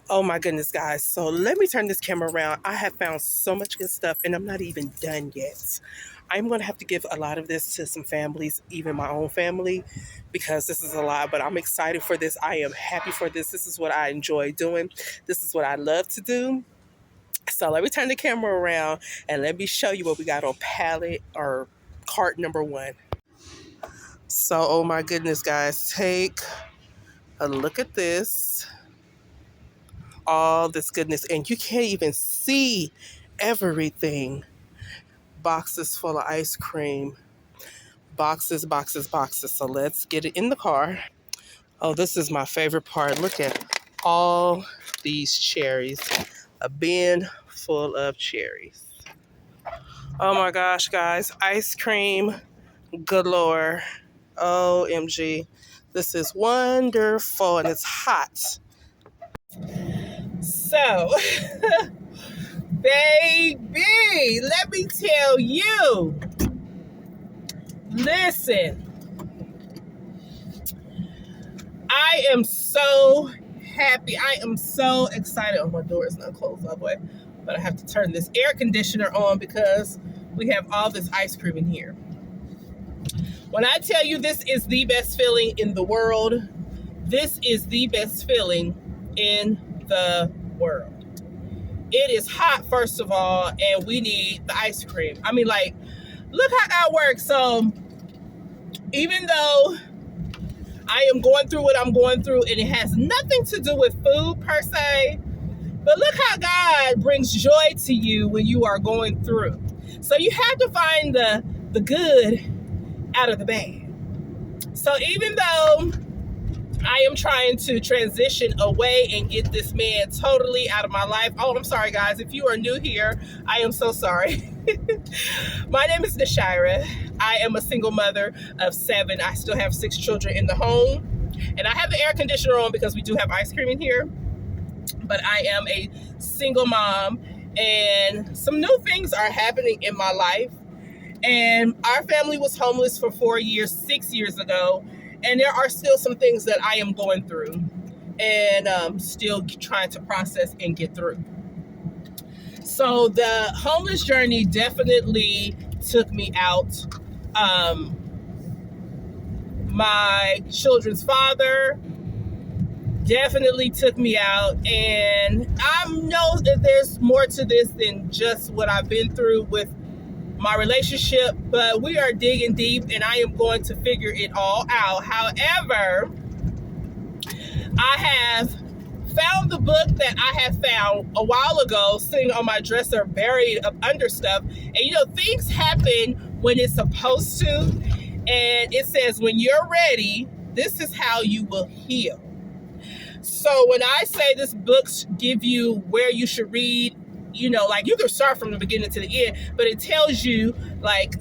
Oh my goodness, guys. So let me turn this camera around. I have found so much good stuff and I'm not even done yet. I'm going to have to give a lot of this to some families, even my own family, because this is a lot, but I'm excited for this. I am happy for this. This is what I enjoy doing. This is what I love to do. So let me turn the camera around and let me show you what we got on pallet or cart number one. So, oh my goodness, guys, take a look at this. All this goodness, and you can't even see everything. Boxes full of ice cream. Boxes, boxes, boxes. So let's get it in the car. Oh, this is my favorite part. Look at all these cherries. A bin full of cherries. Oh my gosh, guys. Ice cream galore. OMG. This is wonderful and it's hot. So, baby, let me tell you. Listen, I am so happy. I am so excited. Oh, my door is not closed, by the way. But I have to turn this air conditioner on because we have all this ice cream in here. When I tell you this is the best feeling in the world, this is the best feeling in the world. It is hot, first of all, and we need the ice cream. I mean, like, look how that works. So even though I am going through what I'm going through, and it has nothing to do with food per se, but look how God brings joy to you when you are going through. So you have to find the good out of the bad. So even though I am trying to transition away and get this man totally out of my life. Oh, I'm sorry, guys. If you are new here, I am so sorry. My name is Nashira. I am a single mother of 7. I still have 6 children in the home. And I have the air conditioner on because we do have ice cream in here. But I am a single mom. And some new things are happening in my life. And our family was homeless for 6 years ago. And there are still some things that I am going through and still trying to process and get through. So the homeless journey definitely took me out. My children's father definitely took me out. And I know that there's more to this than just what I've been through with my relationship, but we are digging deep and I am going to figure it all out. However, I have found the book that I had found a while ago sitting on my dresser buried up under stuff. And you know, things happen when it's supposed to. And it says, when you're ready, this is how you will heal. So when I say this books give you where you should read, you know, like you can start from the beginning to the end, but it tells you like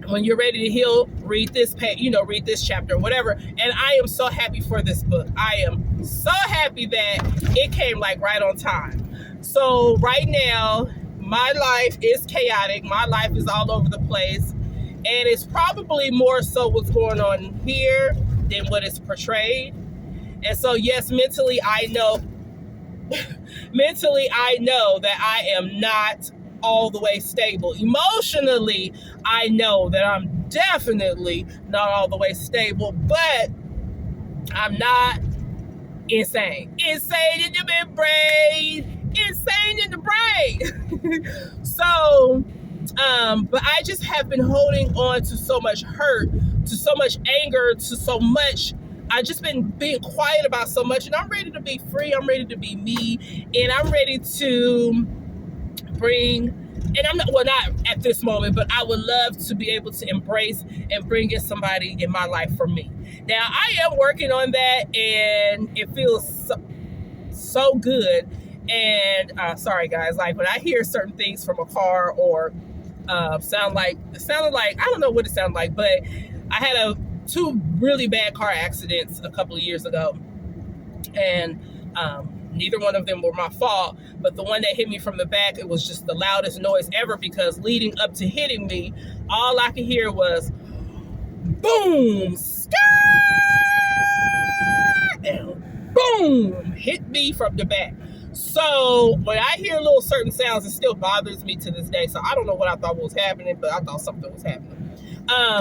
when you're ready to heal, read this page, you know, read this chapter, whatever. And I am so happy for this book. I am so happy that it came like right on time. So right now, my life is chaotic. My life is all over the place. And it's probably more so what's going on here than what is portrayed. And so, yes, mentally, I know that I am not all the way stable. Emotionally, I know that I'm definitely not all the way stable, but I'm not insane. Insane in the brain. Insane in the brain. So, but I just have been holding on to so much hurt, to so much anger, to so much. I've just been being quiet about so much, and I'm ready to be free. I'm ready to be me, and I'm ready to bring, and I'm not, well, not at this moment, but I would love to be able to embrace and bring in somebody in my life for me. Now, I am working on that, and it feels so good. And sorry, guys, like when I hear certain things from a car or it sounded like, I don't know what it sounded like, but I had 2 really bad car accidents a couple of years ago, and neither one of them were my fault, but the one that hit me from the back, it was just the loudest noise ever, because leading up to hitting me, all I could hear was boom, skirt, and boom, hit me from the back. So when I hear little certain sounds, it still bothers me to this day. So I don't know what I thought was happening, but I thought something was happening.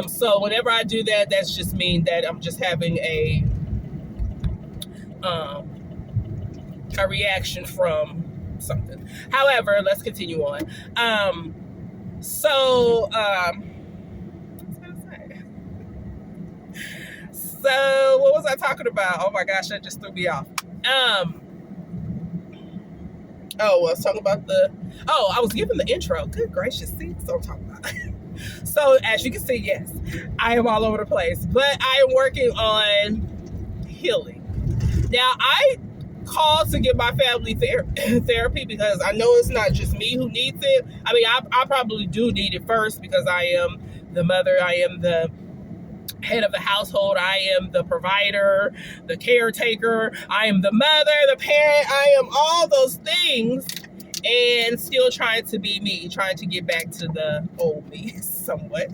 So whenever I do that, that's just mean that I'm just having a reaction from something. However, let's continue on. So what was I talking about? Oh my gosh, that just threw me off. I was talking about I was giving the intro. Good gracious, see, that's what I'm talking about. So as you can see, yes, I am all over the place, but I am working on healing. Now, I called to get my family therapy because I know it's not just me who needs it. I mean, I probably do need it first because I am the mother, I am the head of the household, I am the provider, the caretaker, I am the mother, the parent, I am all those things, and still trying to be me, trying to get back to the old me somewhat.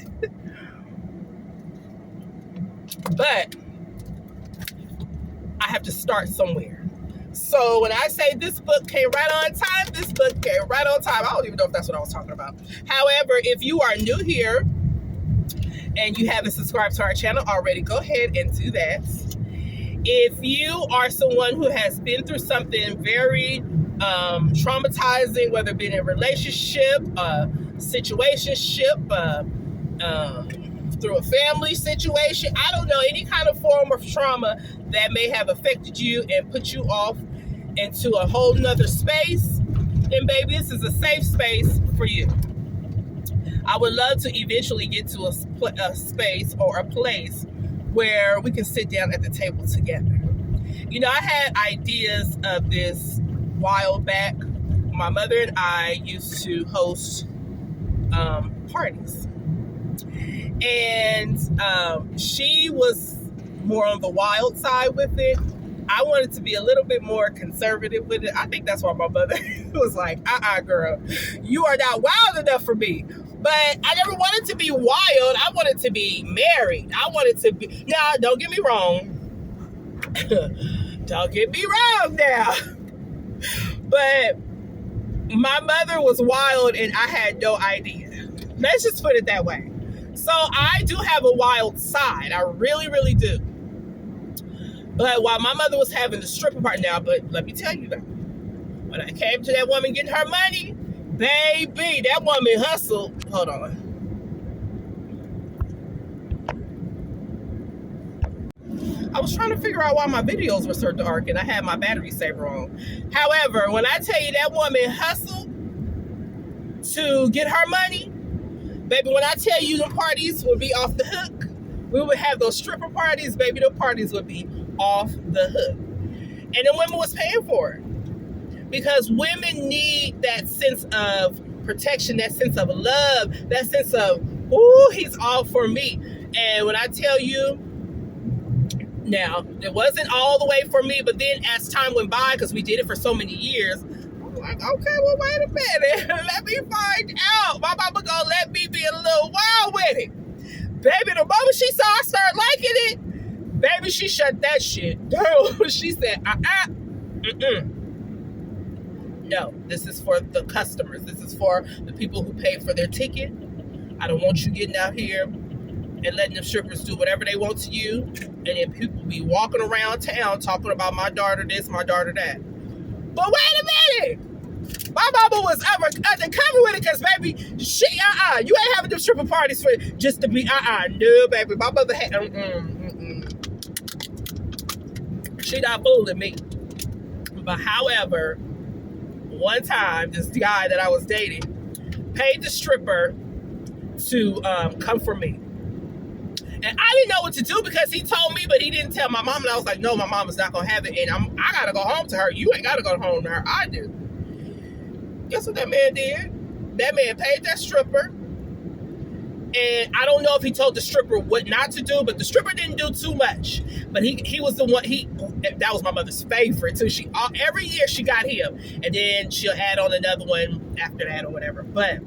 But I have to start somewhere. So when I say this book came right on time, this book came right on time. I don't even know if that's what I was talking about. However, if you are new here and you haven't subscribed to our channel already, go ahead and do that. If you are someone who has been through something very traumatizing, whether it be in a relationship, situationship, through a family situation, I don't know, any kind of form of trauma that may have affected you and put you off into a whole nother space, then baby, this is a safe space for you. I would love to eventually get to a space or a place where we can sit down at the table together. You know, I had ideas of this a while back. My mother and I used to host parties. And she was more on the wild side with it. I wanted to be a little bit more conservative with it. I think that's why my mother was like, girl, you are not wild enough for me. But I never wanted to be wild. I wanted to be married. I wanted to be, now, don't get me wrong. Don't get me wrong now. But my mother was wild and I had no idea. Let's just put it that way. So I do have a wild side. I really, really do. But while my mother was having the stripper party now, but let me tell you though, when I came to that woman getting her money, baby, that woman hustled. Hold on. I was trying to figure out why my videos were so dark and I had my battery saver on. However, when I tell you that woman hustled to get her money, baby, when I tell you the parties would be off the hook, we would have those stripper parties, baby, the parties would be off the hook. And the women was paying for it. Because women need that sense of protection, that sense of love, that sense of, ooh, he's all for me. And when I tell you, now, it wasn't all the way for me, but then as time went by, because we did it for so many years, I'm like, okay, well, wait a minute. Let me find out. My mama gonna let me be a little wild with it. Baby, the moment she saw I start liking it, baby, she shut that shit down. She said, no, this is for the customers. This is for the people who paid for their ticket. I don't want you getting out here and letting them strippers do whatever they want to you. And then people be walking around town talking about my daughter this, my daughter that. But wait a minute. My mama was undercover with it because, baby, she, you ain't having them stripper parties for just to be, no, baby. My mother had, She not fooling me. But however, one time, this guy that I was dating paid the stripper to come for me. And I didn't know what to do because he told me, but he didn't tell my mom. And I was like, no, my mom is not going to have it. And I got to go home to her. You ain't got to go home to her. I do. Guess what that man did? That man paid that stripper. And I don't know if he told the stripper what not to do, but the stripper didn't do too much. But he was the one, that was my mother's favorite too. Every year she got him. And then she'll add on another one after that or whatever. But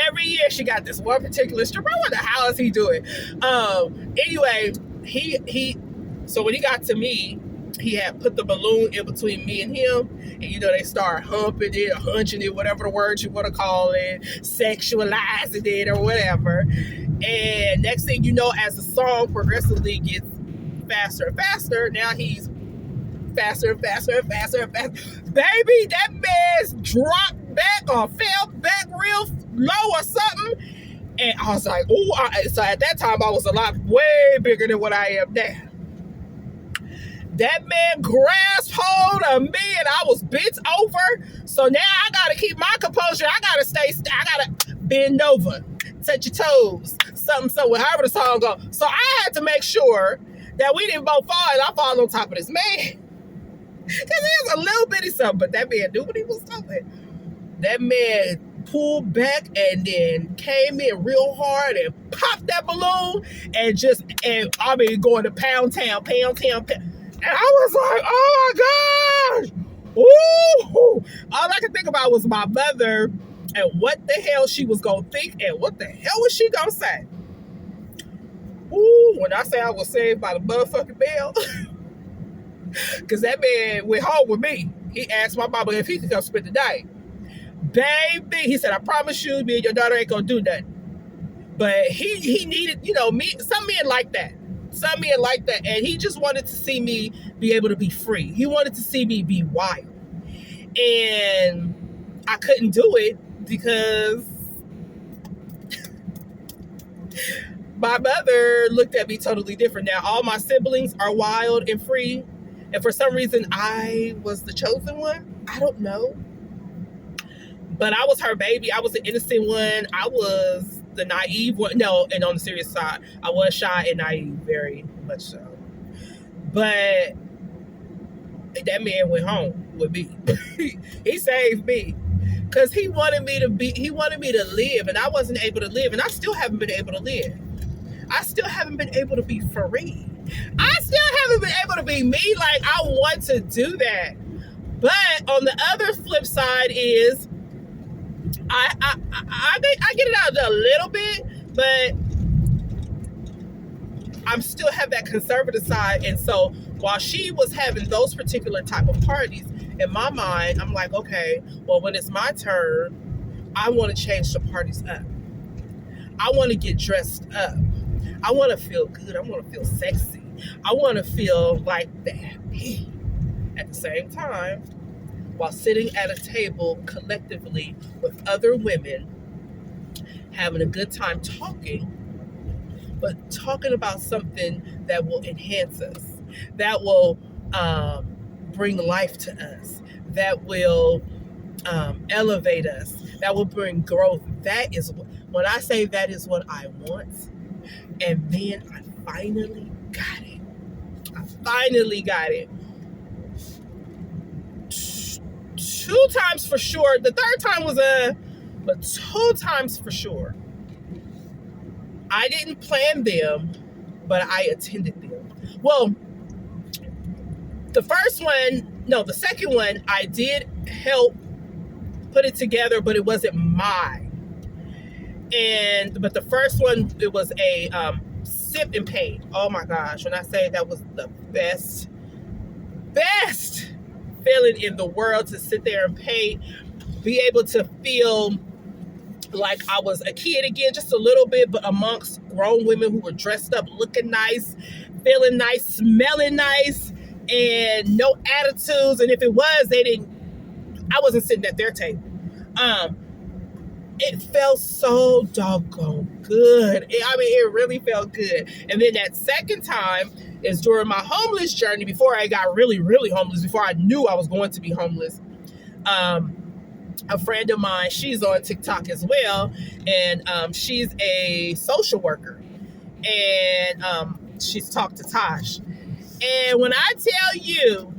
every year she got this one particular stripper. I wonder how is he doing? Anyway, so when he got to me, he had put the balloon in between me and him, and they start humping it, or hunching it, whatever the word you want to call it, sexualizing it or whatever. And next thing you know, as the song progressively gets faster and faster, now he's faster and faster and faster and faster. Baby, that man's dropped back or fell back real low or something. And I was like, oh, so at that time I was a lot way bigger than what I am now. That man grasped hold of me and I was bent over. So now I gotta keep my composure. I gotta bend over, touch your toes, something, however the song goes. So I had to make sure that we didn't both fall and I fall on top of this man. Because he was a little bitty something, but that man knew what he was doing. That man pulled back and then came in real hard and popped that balloon and I mean going to pound town. And I was like, oh my gosh! Ooh! All I could think about was my mother and what the hell she was gonna think and what the hell was she gonna say. Ooh, when I say I was saved by the motherfucking bell. Because that man went home with me. He asked my mama if he could come spend the night. Baby, he said, I promise you, me and your daughter ain't gonna do nothing. But he needed, me. Some men like that. And he just wanted to see me be able to be free. He wanted to see me be wild. And I couldn't do it because my mother looked at me totally different. Now, all my siblings are wild and free. And for some reason, I was the chosen one. I don't know. But I was her baby. I was the innocent one. I was the naive one. No, and on the serious side, I was shy and naive, very much so. But that man went home with me. He saved me. Because he wanted me to live, and I wasn't able to live, and I still haven't been able to live. I still haven't been able to be free. I still haven't been able to be me. Like, I want to do that. But on the other flip side is I get it out a little bit, but I still have that conservative side. And so while she was having those particular type of parties, in my mind, I'm like, okay, well, when it's my turn, I want to change the parties up. I want to get dressed up. I want to feel good. I want to feel sexy. I want to feel like that. At the same time, while sitting at a table collectively with other women, having a good time talking, but talking about something that will enhance us, that will bring life to us, that will elevate us, that will bring growth. That is when I say that is what I want. And then I finally got it. Two times for sure. The third time was but 2 times for sure. I didn't plan them, but I attended them. Well, the second one, I did help put it together, but it wasn't mine. But the first one, it was a sip and paint. Oh my gosh, when I say that was the best feeling in the world, to sit there and paint, be able to feel like I was a kid again, just a little bit, but amongst grown women who were dressed up, looking nice, feeling nice, smelling nice, and no attitudes. And if it was, I wasn't sitting at their table. It felt so doggone good. It really felt good. And then that second time is during my homeless journey, before I got really, really homeless, before I knew I was going to be homeless. A friend of mine, she's on TikTok as well, and she's a social worker, and she's talked to Tosh. And when I tell you,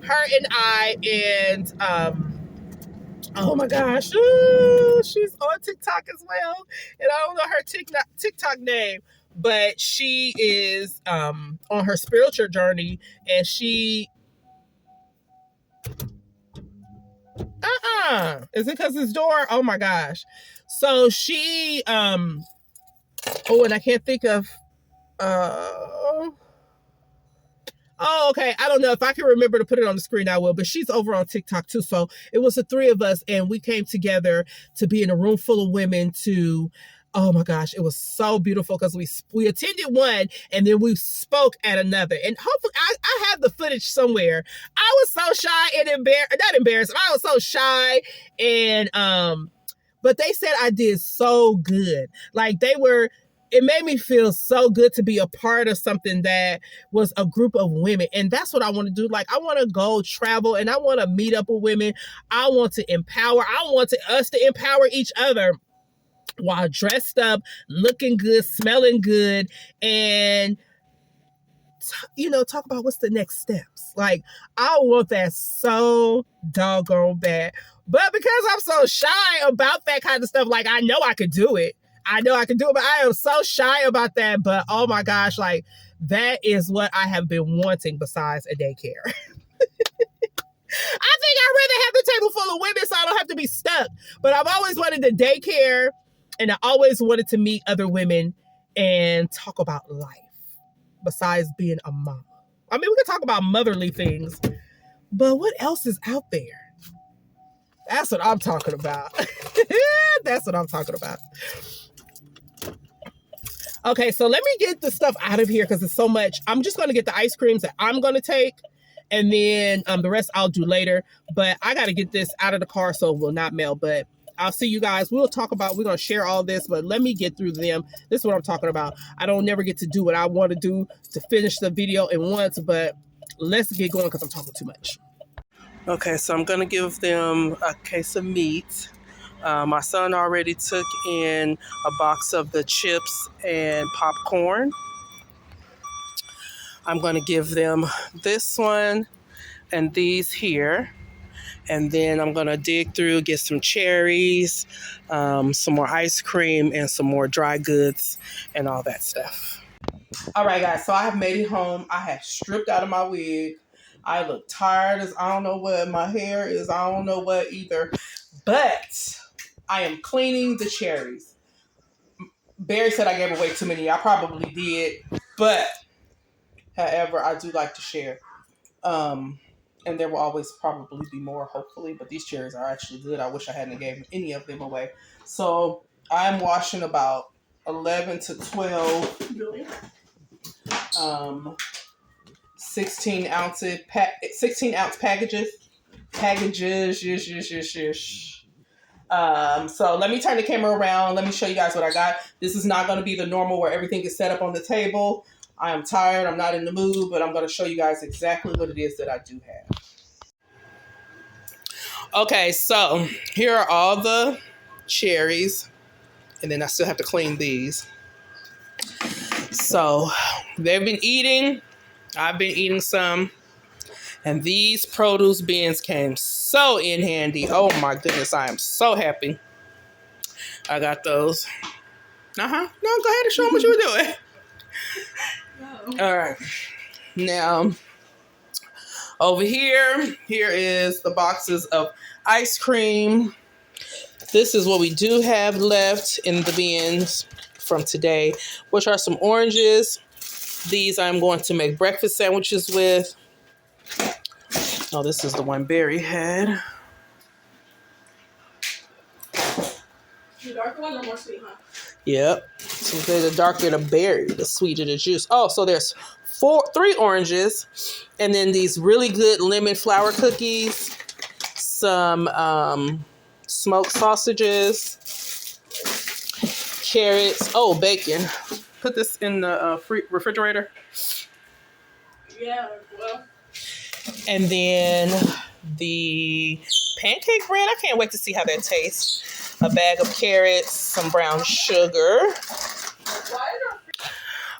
her and I, and oh my gosh, she's on TikTok as well, and I don't know her TikTok name, but she is on her spiritual journey, and she is it because this door? Oh my gosh. So she and I can't think of Oh, okay. I don't know if I can remember to put it on the screen. I will, but she's over on TikTok too. So it was the three of us, and we came together to be in a room full of women to. Oh my gosh, it was so beautiful because we attended one and then we spoke at another. And hopefully I have the footage somewhere. I was so shy and not embarrassed. I was so shy and but they said I did so good. Like it made me feel so good to be a part of something that was a group of women. And that's what I want to do. Like, I want to go travel and I want to meet up with women. I want to empower. I want us to empower each other while dressed up, looking good, smelling good, and talk about what's the next steps. Like, I want that so doggone bad. But because I'm so shy about that kind of stuff, like, I know I could do it. But I am so shy about that. But oh my gosh, like, that is what I have been wanting besides a daycare. I think I'd rather have the table full of women so I don't have to be stuck. But I've always wanted the daycare, and I always wanted to meet other women and talk about life besides being a mom. I mean, we can talk about motherly things, but what else is out there? That's what I'm talking about. That's what I'm talking about. Okay, so let me get the stuff out of here because it's so much. I'm just going to get the ice creams that I'm going to take, and then the rest I'll do later. But I got to get this out of the car so it will not melt. But I'll see you guys. We're going to share all this, but let me get through them. This is what I'm talking about. I don't never get to do what I want to do to finish the video at once, but let's get going because I'm talking too much. Okay, so I'm going to give them a case of meat. My son already took in a box of the chips and popcorn. I'm going to give them this one and these here. And then I'm going to dig through, get some cherries, some more ice cream, and some more dry goods and all that stuff. All right, guys. So I have made it home. I have stripped out of my wig. I look tired as I don't know what. My hair is I don't know what either. But I am cleaning the cherries. Barry said I gave away too many. I probably did. But, however, I do like to share. And there will always probably be more, hopefully. But these cherries are actually good. I wish I hadn't given any of them away. So I'm washing about 11 to 12 16 ounce packages. So let me turn the camera around. Let me show you guys what I got. This is not going to be the normal where everything is set up on the table. I am tired. I'm not in the mood, but I'm going to show you guys exactly what it is that I do have. Okay, so here are all the cherries, and then I still have to clean these. So they've been eating. I've been eating some. And these produce bins came so in handy. Oh my goodness, I am so happy. I got those. No, go ahead and show them what you were doing. No. All right. Now, over here is the boxes of ice cream. This is what we do have left in the bins from today, which are some oranges. These I'm going to make breakfast sandwiches with. Oh, this is the one Barry had. The darker one or more sweet, huh? Yep. So the darker the berry, the sweeter the juice. Oh, so there's 3 oranges, and then these really good lemon flour cookies, some smoked sausages, carrots. Oh, bacon. Put this in the refrigerator. Yeah, well. And then the pancake bread. I can't wait to see how that tastes. A bag of carrots, some brown sugar.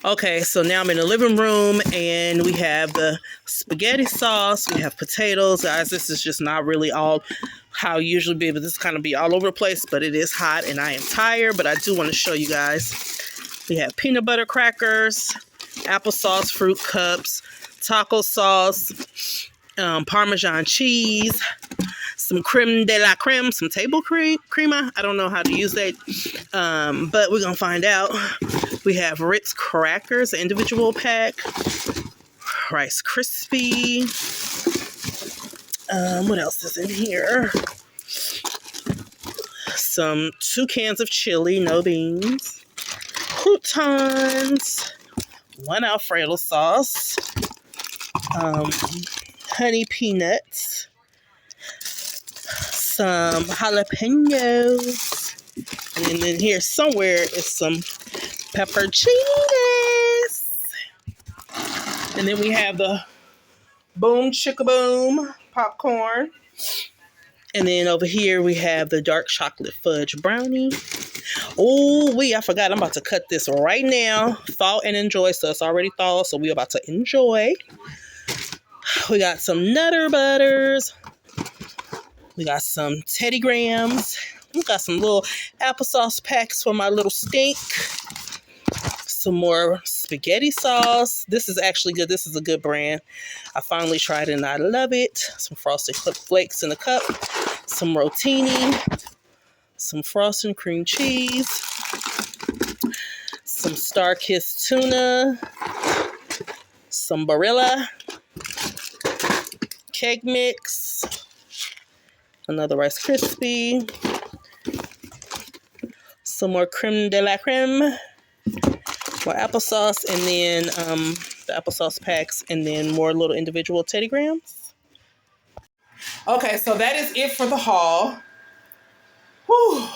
Okay, so now I'm in the living room and we have the spaghetti sauce. We have potatoes. Guys, this is just not really all how you usually be, but this kind of be all over the place, but it is hot and I am tired, but I do want to show you guys. We have peanut butter crackers, applesauce, fruit cups, taco sauce, Parmesan cheese, some creme de la creme, some table crema. I don't know how to use that, but we're going to find out. We have Ritz crackers, an individual pack, Rice Krispie. What else is in here? Some 2 cans of chili, no beans. Croutons. 1 Alfredo sauce. Honey peanuts. Some jalapenos. And then here somewhere is some pepperoncinis. And then we have the Boom Chicka Boom popcorn. And then over here we have the dark chocolate fudge brownie. Oh, I forgot. I'm about to cut this right now. Thaw and enjoy. So it's already thawed. So we're about to enjoy. We got some Nutter Butters. We got some Teddy Grahams. We got some little applesauce packs for my little stink. Some more spaghetti sauce. This is actually good. This is a good brand. I finally tried it and I love it. Some Frosted Flakes in a cup. Some rotini. Some frosted cream cheese. Some Star-Kissed tuna. Some Barilla. Cake mix. Another Rice Krispie. Some more creme de la creme. More applesauce, and then the applesauce packs, and then more little individual Teddy Grahams. Okay, so that is it for the haul. Whew.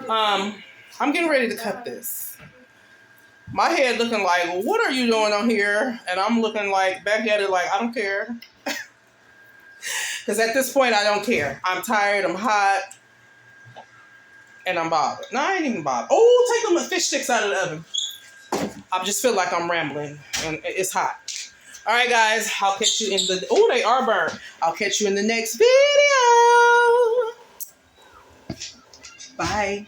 I'm getting ready to cut this. My head looking like, what are you doing on here? And I'm looking like, back at it like, I don't care. Because at this point, I don't care. I'm tired, I'm hot, and I'm bothered. No, I ain't even bothered. Oh, take them fish sticks out of the oven. I just feel like I'm rambling, and it's hot. All right, guys, I'll catch you in the... Oh, they are burnt. I'll catch you in the next video. Bye.